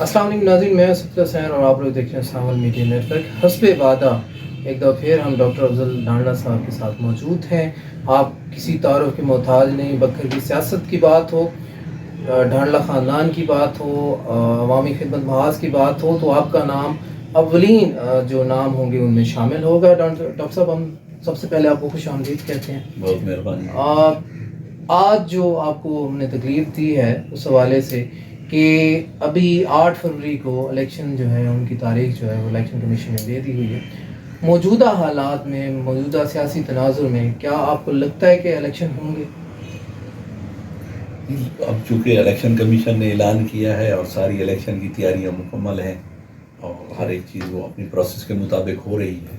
السلام علیکم ناظرین، میں ستر حسین اور آپ لوگ دیکھ رہے ہیں ساول میڈیا نیٹورک۔ حسب وعدہ ایک دفعہ پھر ہم ڈاکٹر افضل ڈھانڈا صاحب کے ساتھ موجود ہیں۔ آپ کسی تعارف کے محتاج نہیں، بکر کی سیاست کی بات ہو، ڈھانڈا خاندان کی بات ہو، عوامی خدمت محاذ کی بات ہو، تو آپ کا نام اولین جو نام ہوں گے ان میں شامل ہوگا۔ ڈاکٹر صاحب، ہم سب سے پہلے آپ کو خوش آمدید کہتے ہیں۔ بہت مہربانی۔ آج جو آپ کو ہم نے تکلیف دی ہے اس حوالے سے کہ ابھی 8 فروری کو الیکشن جو ہے ان کی تاریخ جو ہے وہ الیکشن کمیشن نے دے دی ہوئی ہے۔ موجودہ حالات میں، موجودہ سیاسی تناظر میں کیا آپ کو لگتا ہے کہ الیکشن ہوں گے؟ اب چونکہ الیکشن کمیشن نے اعلان کیا ہے اور ساری الیکشن کی تیاریاں مکمل ہیں اور ہر ایک چیز وہ اپنی پروسیس کے مطابق ہو رہی ہے،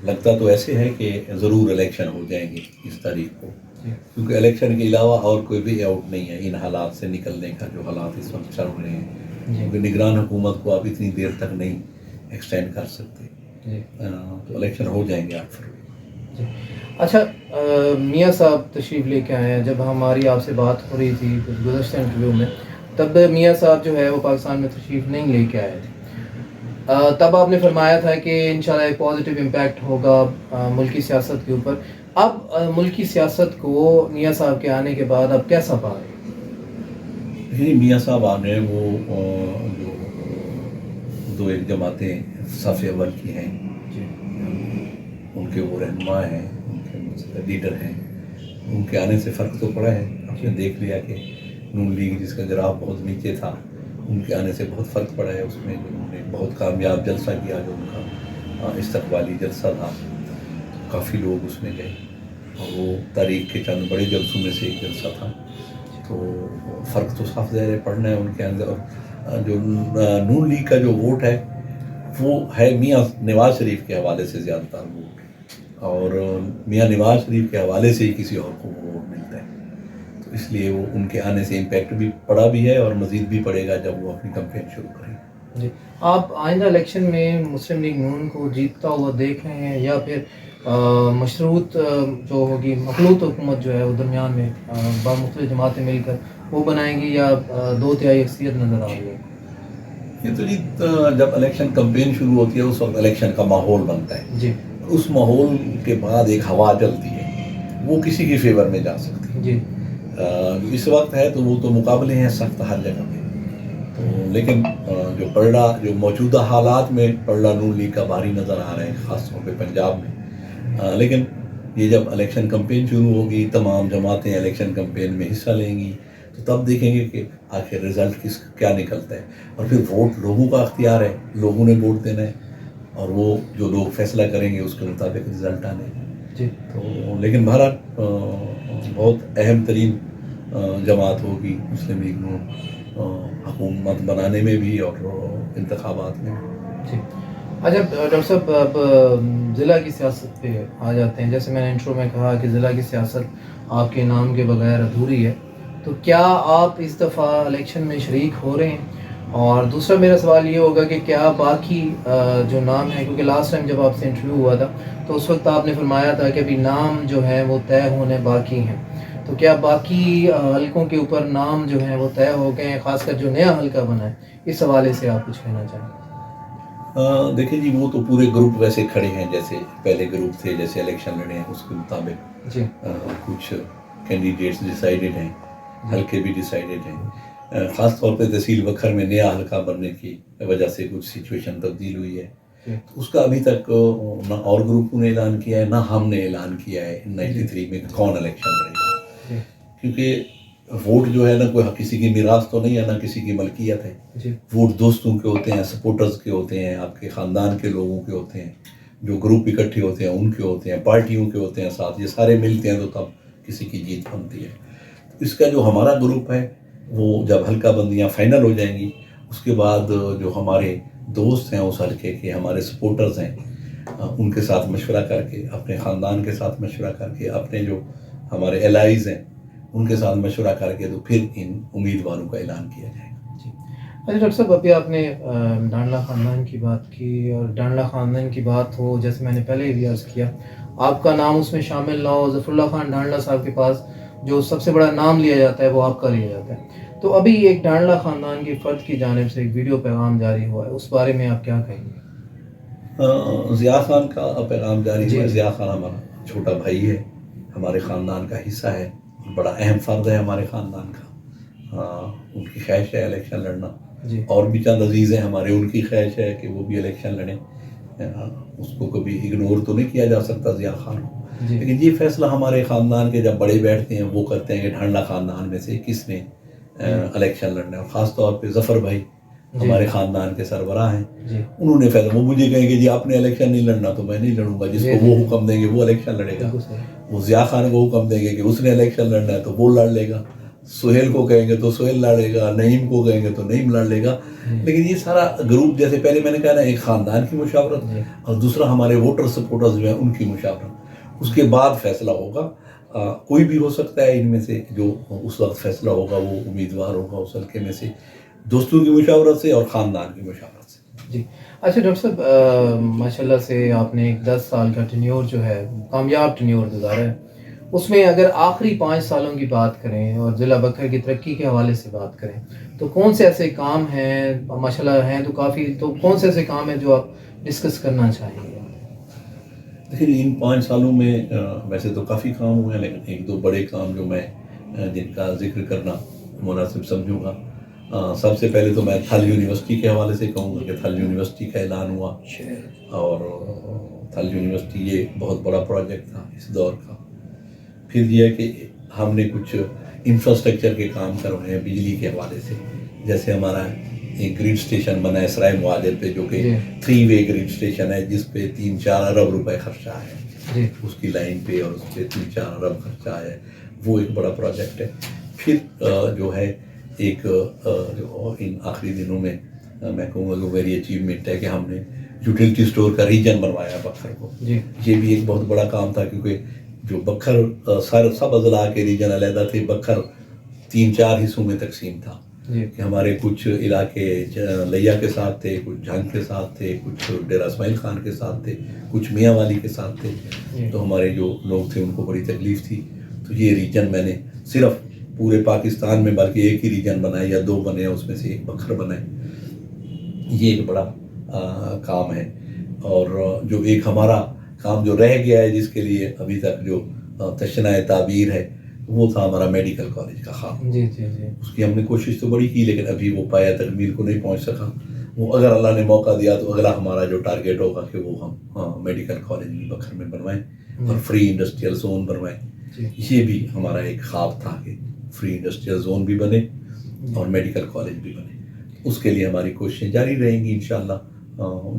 لگتا تو ایسے ہے کہ ضرور الیکشن ہو جائیں گے اس تاریخ کو، کیونکہ الیکشن کے علاوہ اور کوئی بھی آؤٹ نہیں ہے ان حالات سے نکلنے کا جو حالات اس وقت چل رہے ہیں، کیونکہ نگران حکومت کو آپ اتنی دیر تک نہیں ایکسٹینڈ کر سکتے، تو الیکشن ہو جائیں گے 8 فروری۔ اچھا، میاں صاحب تشریف لے کے آئے ہیں۔ جب ہماری آپ سے بات ہو رہی تھی گزشتہ انٹرویو میں، تب میاں صاحب جو ہے وہ پاکستان میں تشریف نہیں لے کے آئے تھے۔ تب آپ نے فرمایا تھا کہ انشاءاللہ ایک پازیٹیو امپیکٹ ہوگا ملکی سیاست کے اوپر۔ اب ملکی سیاست کو میاں صاحب کے آنے کے بعد اب کیسا پا رہے ہیں؟ میاں صاحب آ گئے، وہ جو دو ایک جماعتیں صف اول کی ہیں، ان کے وہ رہنما ہیں، ان کے لیڈر ہیں، ان کے آنے سے فرق تو پڑا ہے۔ آپ نے دیکھ لیا کہ نون لیگ جس کا گراف بہت نیچے تھا، ان کے آنے سے بہت فرق پڑا ہے۔ اس میں جو انہوں نے بہت کامیاب جلسہ کیا، جو ان کا استقبالی جلسہ تھا، کافی لوگ اس میں گئے اور وہ تاریخ کے چند بڑے جلسوں میں سے ایک جلسہ تھا، تو فرق تو صاف ظاہر پڑنا ہے ان کے اندر۔ اور جو نون لیگ کا جو ووٹ ہے وہ ہے میاں نواز شریف کے حوالے سے زیادہ تر ووٹ، اور میاں نواز شریف کے حوالے سے ہی کسی اور کو وہ ووٹ ملتا ہے، تو اس لیے وہ ان کے آنے سے امپیکٹ بھی پڑا بھی ہے اور مزید بھی پڑے گا جب وہ اپنی کمپین شروع کریں۔ جی، آپ آئندہ الیکشن میں مسلم لیگ نون کو جیتتا ہوا دیکھ رہے ہیں، یا پھر مشروط جو ہوگی مخلوط حکومت جو ہے وہ درمیان میں مختلف جماعتیں مل کر وہ بنائیں گی، یا 2/3 اکثریت نظر آ رہی ہے؟ یہ تو جی جب الیکشن کمپین شروع ہوتی ہے اس وقت الیکشن کا ماحول بنتا ہے جی، اس ماحول کے بعد ایک ہوا چلتی ہے، وہ کسی کی فیور میں جا سکتی ہے۔ جی، اس وقت ہے تو وہ تو مقابلے ہیں سخت ہر جگہ پہ، تو لیکن جو موجودہ حالات میں پڑھا نون لیگ کا بھاری نظر آ رہا ہے، خاص طور پہ پنجاب میں، لیکن یہ جب الیکشن کمپین شروع ہوگی، تمام جماعتیں الیکشن کمپین میں حصہ لیں گی، تو تب دیکھیں گے کہ آخر رزلٹ کیا نکلتا ہے، اور پھر ووٹ لوگوں کا اختیار ہے، لوگوں نے ووٹ دینا ہے اور وہ جو لوگ فیصلہ کریں گے اس کے مطابق رزلٹ آنے ہیں۔ جی، تو لیکن بہرحال بہت اہم ترین جماعت ہوگی مسلم لیگ نون، حکومت بنانے میں بھی اور انتخابات میں بھی۔ جی۔ اچھا ڈاکٹر صاحب، اب ضلع کی سیاست پہ آ جاتے ہیں۔ جیسے میں نے انٹرو میں کہا کہ ضلع کی سیاست آپ کے نام کے بغیر ادھوری ہے، تو کیا آپ اس دفعہ الیکشن میں شریک ہو رہے ہیں؟ اور دوسرا میرا سوال یہ ہوگا کہ کیا باقی جو نام ہے، کیونکہ لاسٹ ٹائم جب آپ سے انٹرویو ہوا تھا تو اس وقت آپ نے فرمایا تھا کہ ابھی نام جو ہیں وہ طے ہونے باقی ہیں، تو کیا باقی حلقوں کے اوپر نام جو ہیں وہ طے ہو گئے ہیں، خاص کر جو نیا حلقہ بنا ہے، اس حوالے سے آپ کچھ کہنا چاہیں؟ دیکھیں جی، وہ تو پورے گروپ ویسے کھڑے ہیں جیسے پہلے گروپ تھے، جیسے الیکشن لڑے ہیں اس کے مطابق جی، کچھ کینڈیڈیٹس ڈیسائیڈڈ ہیں، حلقے بھی ڈیسائیڈڈ ہیں، خاص طور پہ تحصیل بکھر میں نیا حلقہ بننے کی وجہ سے کچھ سچویشن تبدیل ہوئی ہے، تو اس کا ابھی تک نہ اور گروپوں نے اعلان کیا ہے، نہ ہم نے اعلان کیا ہے 93 میں کون الیکشن لڑے گا، کیونکہ ووٹ جو ہے نا کوئی کسی کی میراث تو نہیں ہے، نہ کسی کی ملکیت ہے، ووٹ دوستوں کے ہوتے ہیں، سپورٹرز کے ہوتے ہیں، آپ کے خاندان کے لوگوں کے ہوتے ہیں، جو گروپ اکٹھے ہوتے ہیں ان کے ہوتے ہیں، پارٹیوں کے ہوتے ہیں ساتھ، یہ سارے ملتے ہیں تو تب کسی کی جیت بنتی ہے۔ اس کا جو ہمارا گروپ ہے وہ جب حلقہ بندیاں فائنل ہو جائیں گی، اس کے بعد جو ہمارے دوست ہیں اس حلقے کے، ہمارے سپورٹرز ہیں، ان کے ساتھ مشورہ کر کے، اپنے خاندان کے ساتھ مشورہ کر کے، اپنے جو ہمارے الائز ہیں ان کے ساتھ مشورہ کر کے، تو پھر ان امیدواروں کا اعلان کیا جائے گا۔ جی، اچھا ڈاکٹر صاحب، ابھی آپ نے ڈانڈلا خاندان کی بات کی، اور ڈانڈلا خاندان کی بات ہو، جیسے میں نے پہلے بھی عرض کیا، آپ کا نام اس میں شامل نہ ہو، ظفر اللہ خان ڈانڈلا صاحب کے پاس جو سب سے بڑا نام لیا جاتا ہے وہ آپ کا لیا جاتا ہے، تو ابھی ایک ڈانڈلا خاندان کے فرد کی جانب سے ایک ویڈیو پیغام جاری ہوا ہے، اس بارے میں آپ کیا کہیں گے؟ ضیاء خان کا پیغام جاری جی ہوا ہے. جی ضیاء خان ہمارا چھوٹا بھائی ہے، ہمارے خاندان کا حصہ ہے، بڑا اہم فرد ہے ہمارے خاندان کا. ان کی خواہش ہے الیکشن لڑنا، جی اور بھی چند عزیز ہیں ہمارے، ان کی خواہش ہے کہ وہ بھی الیکشن لڑیں. اس کو کبھی اگنور تو نہیں کیا جا سکتا ضیاء خان کو، جی لیکن یہ فیصلہ ہمارے خاندان کے جب بڑے بیٹھتے ہیں وہ کرتے ہیں کہ ڈھانڈلا خاندان میں سے کس نے الیکشن لڑنا ہے. اور خاص طور پہ ظفر بھائی جی ہمارے خاندان کے سربراہ ہیں، جی انہوں نے فیصلہ، وہ مجھے کہیں کہ جی آپ نے الیکشن نہیں لڑنا تو میں نہیں لڑوں گا، جس جی کو جی وہ جی حکم دیں گے وہ الیکشن لڑے گا. بالکل صحیح. وہ ضیاء خان کو حکم دیں گے کہ اس نے الیکشن لڑنا ہے تو وہ لڑ لے گا، سہیل کو کہیں گے تو سہیل لڑے گا، نعیم کو کہیں گے تو نعیم لڑ لے گا. لیکن یہ سارا گروپ، جیسے پہلے میں نے کہا نا، ایک خاندان کی مشاورت جی اور دوسرا ہمارے ووٹر سپورٹرز جو ہیں ان کی مشاورت، اس کے بعد فیصلہ ہوگا. کوئی بھی ہو سکتا ہے ان میں سے، جو اس وقت فیصلہ ہوگا وہ امیدوار ہوگا اس حلقے میں سے، دوستوں کی مشاورت سے اور خاندان کی مشاورت سے. جی. اچھا ڈاکٹر صاحب، ماشاء اللہ سے آپ نے ایک 10 سال کا ٹینیور جو ہے کامیاب ٹینیور گزارا ہے. اس میں اگر آخری 5 سالوں کی بات کریں اور ضلع بکر کی ترقی کے حوالے سے بات کریں تو کون سے ایسے کام ہیں، ماشاء اللہ ہیں تو کافی، تو کون سے ایسے کام ہیں جو آپ ڈسکس کرنا چاہیں گے؟ دیکھیے ان 5 سالوں میں ویسے تو کافی کام ہوئے ہیں، لیکن ایک دو بڑے کام جو میں جن کا ذکر کرنا مناسب سمجھوں گا. سب سے پہلے تو میں تھل یونیورسٹی کے حوالے سے کہوں گا کہ تھل یونیورسٹی کا اعلان ہوا، اور تھل یونیورسٹی یہ بہت بڑا پروجیکٹ تھا اس دور کا. پھر یہ ہے کہ ہم نے کچھ انفراسٹرکچر کے کام کروائے ہیں بجلی کے حوالے سے، جیسے ہمارا ایک گریڈ اسٹیشن بنا ہے سرائے معادل پہ، جو کہ 3 وے گریڈ اسٹیشن ہے، جس پہ 3-4 ارب روپے خرچہ ہے اس کی لائن پہ، اور اس پہ 3-4 ارب خرچہ ہے. وہ ایک بڑا پروجیکٹ ہے. پھر جو ہے ایک جو ان آخری دنوں میں میں کہوں گا کہ میری اچیومنٹ ہے کہ ہم نے یوٹیلٹی اسٹور کا ریجن بنوایا بکھر کو. یہ بھی ایک بہت بڑا کام تھا، کیونکہ جو بکھر سب اضلاع کے ریجن علیحدہ تھے، بکھر 3-4 حصوں میں تقسیم تھا. کہ ہمارے کچھ علاقے لیا کے ساتھ تھے، کچھ جھنگ کے ساتھ تھے، کچھ ڈیرہ اسماعیل خان کے ساتھ تھے، کچھ میاں والی کے ساتھ تھے. تو ہمارے جو لوگ تھے ان کو بڑی تکلیف تھی. تو یہ ریجن میں نے صرف پورے پاکستان میں بلکہ ایک ہی ریجن بنائے یا 2 بنے، اس میں سے ایک بکھر بنائے. یہ ایک بڑا کام ہے. اور جو ایک ہمارا کام جو رہ گیا ہے، جس کے لیے ابھی تک جو تشنہ تعبیر ہے، وہ تھا ہمارا میڈیکل کالج کا خواب. جی جی جی اس کی ہم نے کوشش تو بڑی کی، لیکن ابھی وہ پایا تکمیل کو نہیں پہنچ سکا. وہ اگر اللہ نے موقع دیا تو اگلا ہمارا جو ٹارگیٹ ہوگا کہ وہ ہم میڈیکل کالج بھی بکھر میں بنوائیں اور فری انڈسٹریل زون بنوائیں. یہ بھی ہمارا ایک خواب تھا کہ فری انڈسٹریل زون بھی بنے اور میڈیکل کالج بھی بنے. اس کے لیے ہماری کوششیں جاری رہیں گی انشاءاللہ.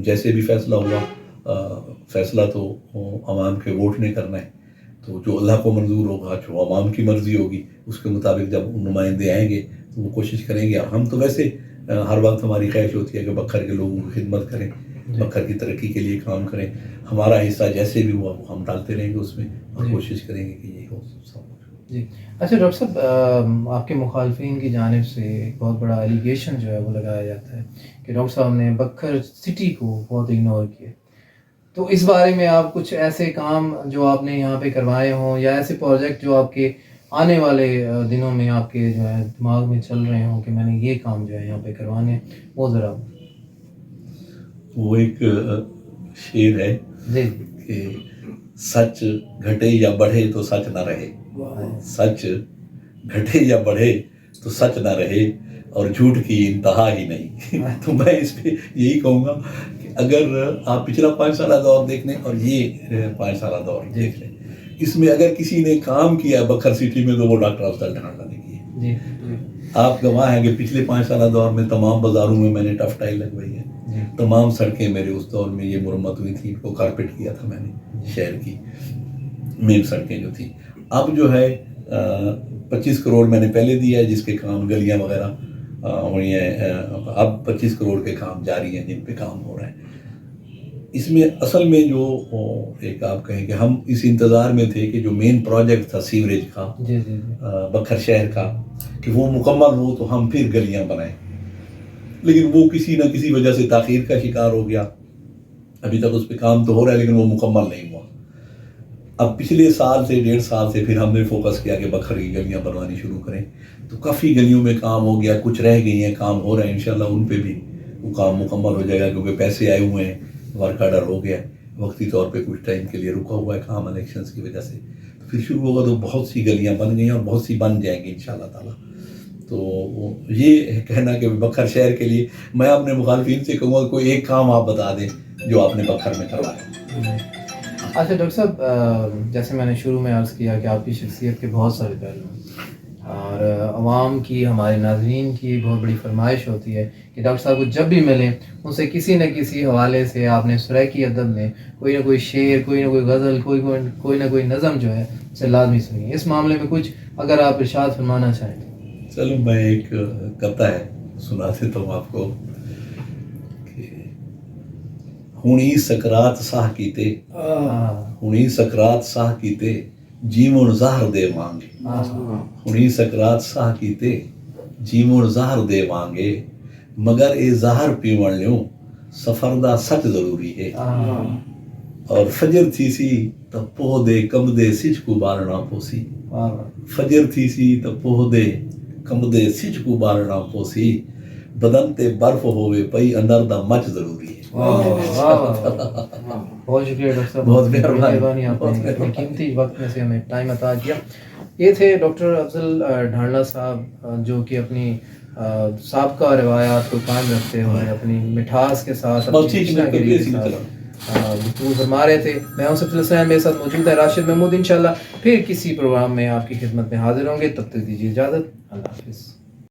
جیسے بھی فیصلہ ہوا، فیصلہ تو عوام کے ووٹ نے کرنا ہے، تو جو اللہ کو منظور ہوگا، جو عوام کی مرضی ہوگی، اس کے مطابق جب نمائندے آئیں گے تو وہ کوشش کریں گے. اور ہم تو ویسے ہر وقت ہماری خواہش ہوتی ہے کہ بکھر کے لوگوں کی خدمت کریں، بکھر کی ترقی کے لیے کام کریں. ہمارا حصہ جیسے بھی ہوا وہ ہم ڈالتے رہیں گے اس میں، اور کوشش کریں گے کہ یہ ہو سب. جی. اچھا ڈاکٹر صاحب، آپ کے مخالفین کی جانب سے ایک بہت بڑا ایلیگیشن جو ہے وہ لگایا جاتا ہے کہ ڈاکٹر صاحب نے بکھر سٹی کو بہت اگنور کیا. تو اس بارے میں آپ کچھ ایسے کام جو آپ نے یہاں پہ کروائے ہوں، یا ایسے پروجیکٹ جو آپ کے آنے والے دنوں میں آپ کے جو ہے دماغ میں چل رہے ہوں کہ میں نے یہ کام جو ہے یہاں پہ کروانے، وہ ذرا. وہ ایک شعر ہے جی کہ سچ گھٹے یا بڑھے تو سچ نہ رہے، سچ گھٹے یا بڑھے تو سچ نہ رہے، اور جھوٹ کی انتہا ہی نہیں. تو میں اس پہ یہی کہوں گا کہ اگر آپ پچھلا 5 سالہ دور دیکھ لیں اور یہ 5 سالہ دور دیکھ لیں، اس میں اگر کسی نے کام کیا بکھر سٹی میں تو وہ ڈاکٹر افضل ڈھانڈلا نے کیا. آپ گواہ ہیں کہ پچھلے 5 سالہ دور میں تمام بازاروں میں میں نے ٹف ٹائی لگوائی ہے. تمام سڑکیں میرے اس دور میں یہ مرمت ہوئی تھی، کو کارپیٹ کیا تھا میں نے شہر کی مین سڑکیں جو تھیں. اب جو ہے 25 کروڑ میں نے پہلے دیا ہے جس کے کام گلیاں وغیرہ ہوئی ہیں. اب 25 کروڑ کے کام جاری ہیں جن پہ کام ہو رہا ہے. اس میں اصل میں جو ایک آپ کہیں کہ ہم اس انتظار میں تھے کہ جو مین پروجیکٹ تھا سیوریج کا بکھر شہر کا، کہ وہ مکمل ہو تو ہم پھر گلیاں بنائیں. لیکن وہ کسی نہ کسی وجہ سے تاخیر کا شکار ہو گیا. ابھی تک اس پہ کام تو ہو رہا ہے لیکن وہ مکمل نہیں ہوا. اب پچھلے سال سے 1.5 سال سے پھر ہم نے فوکس کیا کہ بکھر کی گلیاں بنوانی شروع کریں، تو کافی گلیوں میں کام ہو گیا، کچھ رہ گئی ہیں، کام ہو رہے ہیں، انشاءاللہ ان پہ بھی وہ کام مکمل ہو جائے گا، کیونکہ پیسے آئے ہوئے ہیں، ورک آرڈر ہو گیا ہے، وقتی طور پہ کچھ ٹائم کے لیے رکا ہوا ہے کام الیکشنز کی وجہ سے، تو پھر شروع ہوگا تو بہت سی گلیاں بن گئی ہیں اور بہت سی بن جائیں گی انشاءاللہ تعالیٰ۔ تو یہ کہنا کہ بکھر شہر کے لیے میں اپنے مخالفین سے کہوں گا کوئی ایک کام آپ بتا دیں جو آپ نے بکھر میں کروایا۔ اچھا ڈاکٹر صاحب، جیسے میں نے شروع میں عرض کیا کہ آپ کی شخصیت کے بہت سارے پہلو ہیں، اور عوام کی، ہمارے ناظرین کی بہت بڑی فرمائش ہوتی ہے کہ ڈاکٹر صاحب کو جب بھی ملیں ان سے کسی نہ کسی حوالے سے آپ نے سریکی ادب میں کوئی نہ کوئی شعر، کوئی نہ کوئی غزل، کوئی نہ کوئی نظم جو ہے اسے لازمی سنیے۔ اس معاملے میں کچھ اگر آپ ارشاد فرمانا چاہیں تو۔ چلو میں ایک قطعہ ہے سنا دیتا ہوں آپ کو کہ ہونی سکرات ساہ کیتے، ہونی سکرات ساہ کیتے جیمون زہر دے مانگے، ہونی سکرات ساہ کیتے جیمون زہر دے مانگے، مگر اے زہر پیون لیوں سفر دا سچ ضروری ہے، اور فجر تھی سی تا پوہ دے کم دے سچ کو بارنا پوسی، فجر تھی سی تا پوہ دے کم دے سچ کو بارنا پوسی، بدن تے برف ہوئے پئی اندر دا مچ ضروری ہے۔ بہت شکریہ ڈاکٹر صاحب، بہت مہربانی، آپ نے اپنے قیمتی وقت میں سے ہمیں ٹائم عطا کیا۔ یہ تھے ڈاکٹر افضل ڈھانڈا صاحب، جو کہ اپنی سابقہ روایات کو قائم رکھتے ہوئے اپنی مٹھاس کے ساتھ گفتگو فرما رہے تھے۔ میں ہوں سب سے میرے ساتھ موجود ہے راشد محمود، انشاءاللہ پھر کسی پروگرام میں آپ کی خدمت میں حاضر ہوں گے، تب تک دیجیے اجازت، اللہ حافظ۔